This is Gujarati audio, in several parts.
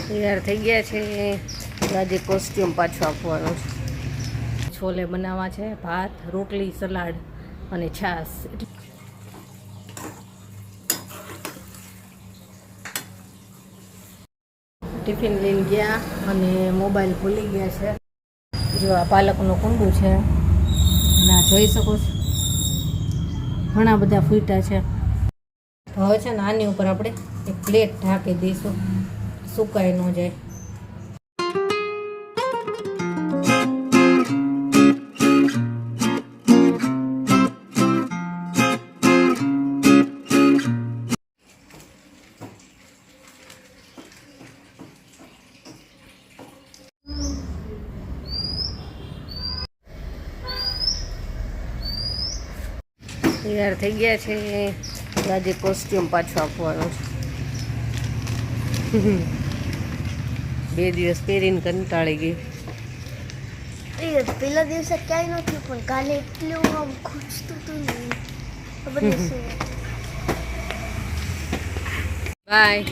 તૈયાર થઈ ગયા છે. આજે કોસ્ટ્યુમ પાછો આપવાનો છે. છોલે બનાવવા છે, ભાત, રોટલી, સલાડ અને છાશ. ટિફિન લઈને ગયા અને મોબાઈલ ભૂલી ગયા છે. જો આ પાલકનું કુંડું છે અને આ જોઈ શકો છો ઘણા બધા ફૂટા છે. હવે છે ને આની ઉપર આપણે એક પ્લેટ ઢાંકી દઈશું, સુકાઈ ન જાય. તૈયાર થઈ ગયા છે. આજે કોસ્ટ્યુમ પાછો આપવાનો છે. 2 દિવસ પહેરીને કંટાળી ગઈ. પેલા દિવસે ક્યાંય નહોતું, પણ કાલે એટલું આમ ખૂંચતું હતું ને ખબર નથી. બાય.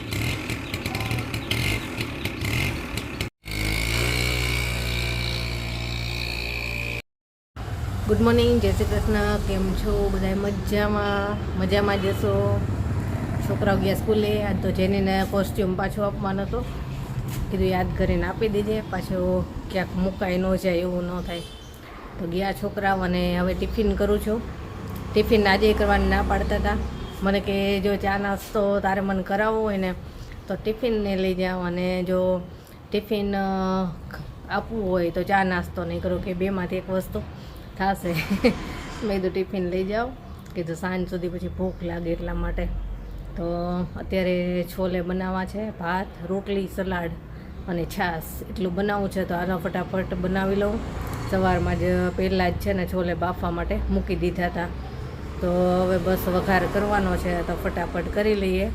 ગુડ મોર્નિંગ, જય શ્રી કૃષ્ણ. કેમ છો બધા? મજામાં જશો. છોકરાઓ ગયા સ્કૂલે. આજ તો જેનીને કોસ્ટ્યુમ પાછો આપવાનો હતો, કીધું યાદ કરીને આપી દેજે, પાછો ક્યાંક મુકાઈ ન જાય એવું ન થાય. તો ગયા છોકરાઓ અને હવે ટિફિન કરું છું. ટિફિન આજે કરવાની ના પાડતા હતા મને, કે જો ચા નાસ્તો તારે મને કરાવવો હોય ને તો ટિફિનને લઈ જાઓ, અને જો ટિફિન આપવું હોય તો ચા નાસ્તો નહીં કરો, કે બેમાંથી એક વસ્તુ થશે. મેં કીધું ટિફિન લઈ જાઓ, કીધું સાંજ સુધી પછી ભૂખ લાગે એટલા માટે. તો અત્યારે છોલે બનાવવા છે, ભાત, રોટલી, સલાડ અને છાશ એટલું બનાવવું છે. તો આનો ફટાફટ બનાવી લઉં. સવારમાં જ પહેલાં જ છે ને છોલે બાફવા માટે મૂકી દીધા હતા, તો હવે બસ વઘાર કરવાનો છે, તો ફટાફટ કરી લઈએ.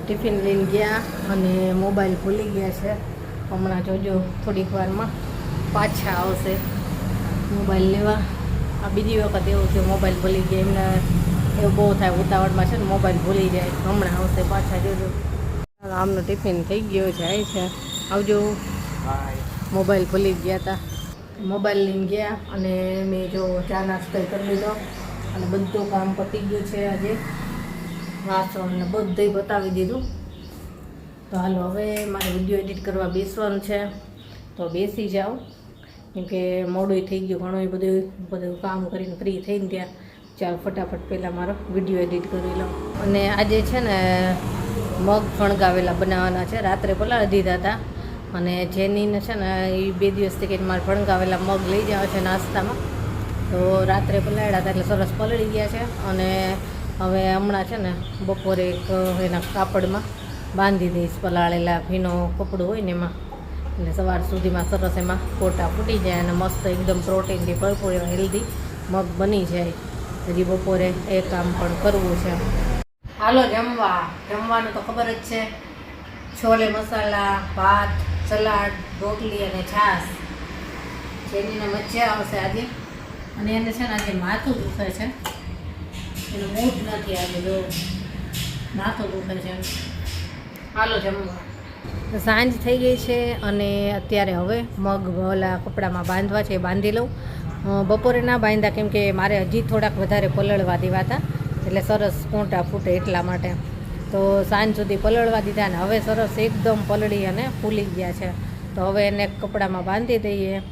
ટિફિન લઈને ગયા અને મોબાઈલ ભૂલી ગયા છે. હમણાં જોજો થોડીક વારમાં પાછા આવશે મોબાઈલ લેવા. આ બીજી વખત એવું થયું મોબાઈલ ભૂલી ગયા એમને એવું બહુ થાય ઉતાવળમાં છે ને મોબાઈલ ભૂલી જાય હમણાં આવશે પાછા જોજો આમનું ટિફિન થઈ ગયો જાય છે આવજો મોબાઈલ ભૂલી ગયા હતા મોબાઈલ લઈને ગયા અને મેં જો ચા નાસ્તો કરી લીધો અને બધું કામ પતી ગયું છે આજે વાસણને બધું બતાવી દીધું તો હાલો હવે મારે વિડીયો એડિટ કરવા બેસવાનું છે તો બેસી જાઓ કેમકે મોડું થઈ ગયું ઘણું બધું કામ કરીને ફ્રી થઈને ત્યાં ચાલ ફટાફટ પહેલાં મારો વિડીયો એડિટ કરી લઉં અને આજે છે ને મગ ફણગાવેલા બનાવવાના છે રાત્રે પલાળી દીધા હતા અને જેનીને છે ને એ 2 દિવસથી કંઈ મારે ફણગાવેલા મગ લઈ જાવ છે નાસ્તામાં તો રાત્રે પલાળ્યા હતા એટલે સરસ પલળી ગયા છે અને હવે હમણાં છે ને બપોરે એક એના કાપડમાં બાંધી દઈશ પલાળેલા ભીનો કપડું હોય ને એમાં એટલે સવાર સુધીમાં સરસ એમાં કોટા ફૂટી જાય અને મસ્ત એકદમ પ્રોટીનથી ભરપૂર એવા હેલ્ધી મગ બની જાય હજી બપોરે એ કામ પણ કરવું છે હાલો જમવાનું તો ખબર જ છે છોલે મસાલા ભાત સલાડ રોટલી અને છાશ જેનીને મજા આવશે આજે અને એને છે ને આજે માથું દુખે છે એનું મૂડ નથી આજે જો માથું દુખે છે હાલો જમવા સાંજ થઈ ગઈ છે અને અત્યારે હવે મગ ઓલા કપડામાં બાંધવા છે એ બાંધી લઉં બપોરે ના બાંધ્યા કેમ કે મારે હજી થોડાક વધારે પલળવા દેવા હતા એટલે સરસ કોંટા ફૂટે એટલા માટે તો સાંજ સુધી પલળવા દીધા ને હવે સરસ એકદમ પલળી અને ફૂલી ગયા છે તો હવે એને કપડામાં બાંધી દઈએ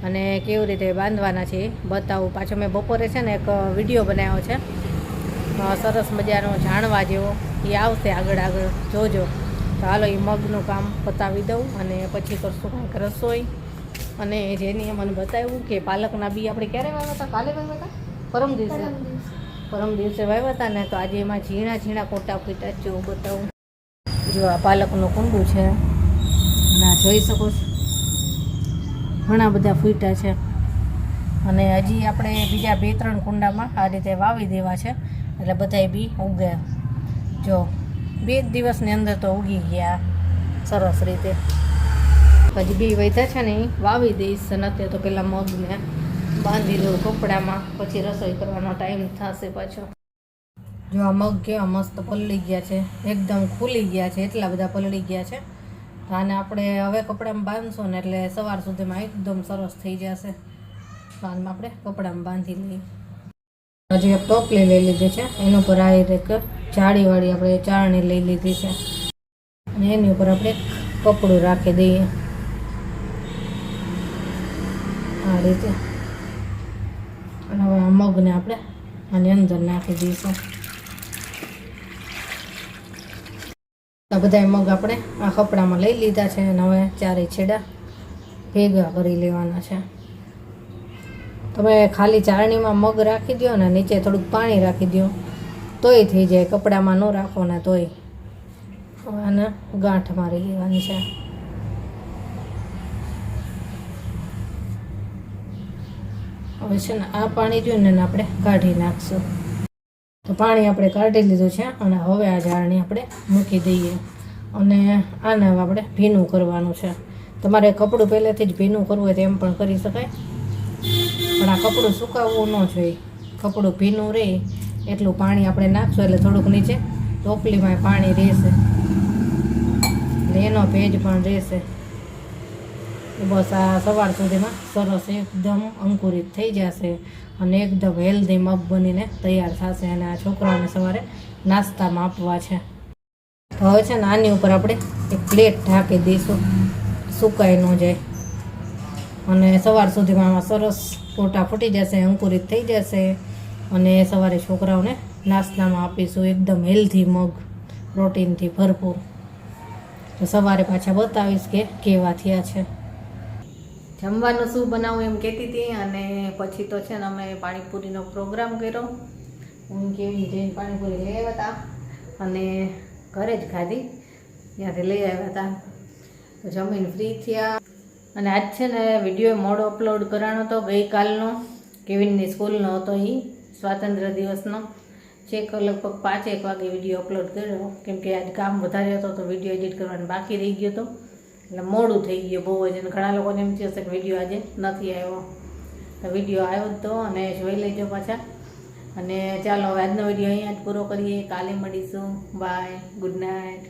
અને કેવી રીતે બાંધવાના છે એ બતાવું પાછો મેં બપોરે છે ને એક વિડીયો બનાવ્યો છે સરસ મજાનો જાણવા જેવો એ આવશે આગળ જોજો તો હાલો એ મગનું કામ પતાવી દઉં અને પછી કરશું કંઈક રસોઈ અને જેની મને બતાવ્યું કે પાલકના બી આપણે ક્યારે વાવ્યા હતા કાલે વાવ્યા હતા પરમ દિવસે વાવ્યા હતા ને તો આજે એમાં ઝીણા ઝીણા કોટા ફૂટ્યા જો બતાવું જો આ પાલકનું કુંડું છે અને આ જોઈ શકો છો ઘણા બધા ફૂટ્યા છે અને હજી આપણે બીજા 2-3 કુંડામાં આ રીતે વાવી દેવા છે એટલે બધાય બી ઉગે જો 2 દિવસની અંદર તો ઉગી ગયા સરસ રીતે હજી બી વધ્યા છે ને એ વાવી દઈશ નથી તો પહેલાં મગને બાંધી દઉં કપડામાં પછી રસોઈ કરવાનો ટાઈમ થશે પાછો જો આ મગ કેવા મસ્ત પલળી ગયા છે એકદમ ખુલી ગયા છે એટલા બધા પલળી ગયા છે તો આને આપણે હવે કપડામાં બાંધશું ને એટલે સવાર સુધીમાં એકદમ સરસ થઈ જશે તો આને આપણે કપડામાં બાંધી લઈએ હજી એક ટોપલી લઈ લીધી છે એની ઉપર આ એક જાળીવાળી આપણે ચાળણી લઈ લીધી છે અને એની ઉપર આપણે કપડું રાખી દઈએ આ રીતે અને હવે આ મગને આપણે આની અંદર નાખી દઈશું આ બધા મગ આપણે આ કપડામાં લઈ લીધા છે અને હવે 4 છેડા ભેગા કરી લેવાના છે તમે ખાલી ચાળણીમાં મગ રાખી દો ને નીચે થોડુંક પાણી રાખી દો તોય થઈ જાય કપડામાં ન રાખો ને તોય હવે આને ગાંઠ મારી લેવાની છે હવે છે ને આ પાણી જોઈને આપણે કાઢી નાખશું તો પાણી આપણે કાઢી લીધું છે અને હવે આ જાળણી આપણે મૂકી દઈએ અને આને હવે આપણે ભીનું કરવાનું છે તમારે કપડું પહેલેથી જ ભીનું કરવું હોય તો એમ પણ કરી શકાય પણ આ કપડું સુકાવવું ન જોઈએ કપડું ભીનું રહે એટલું પાણી આપણે નાખશું એટલે થોડુંક નીચે ટોપલીમાં પાણી રહેશે એટલે એનો ભેજ પણ રહેશે બસ આ સવાર સુધીમાં સરસ એકદમ અંકુરિત થઈ જશે અને એકદમ હેલ્ધી મગ બનીને તૈયાર થશે અને આ છોકરાઓને સવારે નાસ્તામાં આપવા છે તો હવે છે ને આની ઉપર આપણે એક પ્લેટ ઢાંકી દઈશું સુકાઈ ન જાય અને સવાર સુધીમાં આમાં સરસ કોટા ફૂટી જશે અંકુરિત થઈ જશે અને સવારે છોકરાઓને નાસ્તામાં આપીશું એકદમ હેલ્ધી મગ પ્રોટીનથી ભરપૂર તો સવારે પાછા બતાવીશ કે કેવા થયા છે જમવાનું શું બનાવું એમ કહેતી હતી અને પછી તો છે ને અમે પાણીપુરીનો પ્રોગ્રામ કર્યો હું કેવી જઈને પાણીપુરી લઈ આવ્યા હતા અને ઘરે જ ખાધી ત્યાંથી લઈ આવ્યા હતા તો જમીને ફ્રી થયા અને આજ છે ને વિડીયો મોડો અપલોડ કરવાનો હતો ગઈકાલનો કેવિનની સ્કૂલનો હતો એ સ્વાતંત્ર્ય દિવસનો ચેક લગભગ 5-1 વાગે વિડીયો અપલોડ કર્યો કેમ કે આજ કામ વધારે હતો તો વિડીયો એડિટ કરવાનું બાકી રહી ગયો હતો એટલે મોડું થઈ ગયું બહુ જ અને ઘણા લોકોને એમ થયું હશે કે વિડીયો આજે નથી આવ્યો તો વિડીયો આવ્યો તો અને જોઈ લેજો પાછા. અને ચાલો હવે આજનો વિડીયો અહીંયા જ પૂરો કરીએ. કાલે મળીશું. Bye, good night.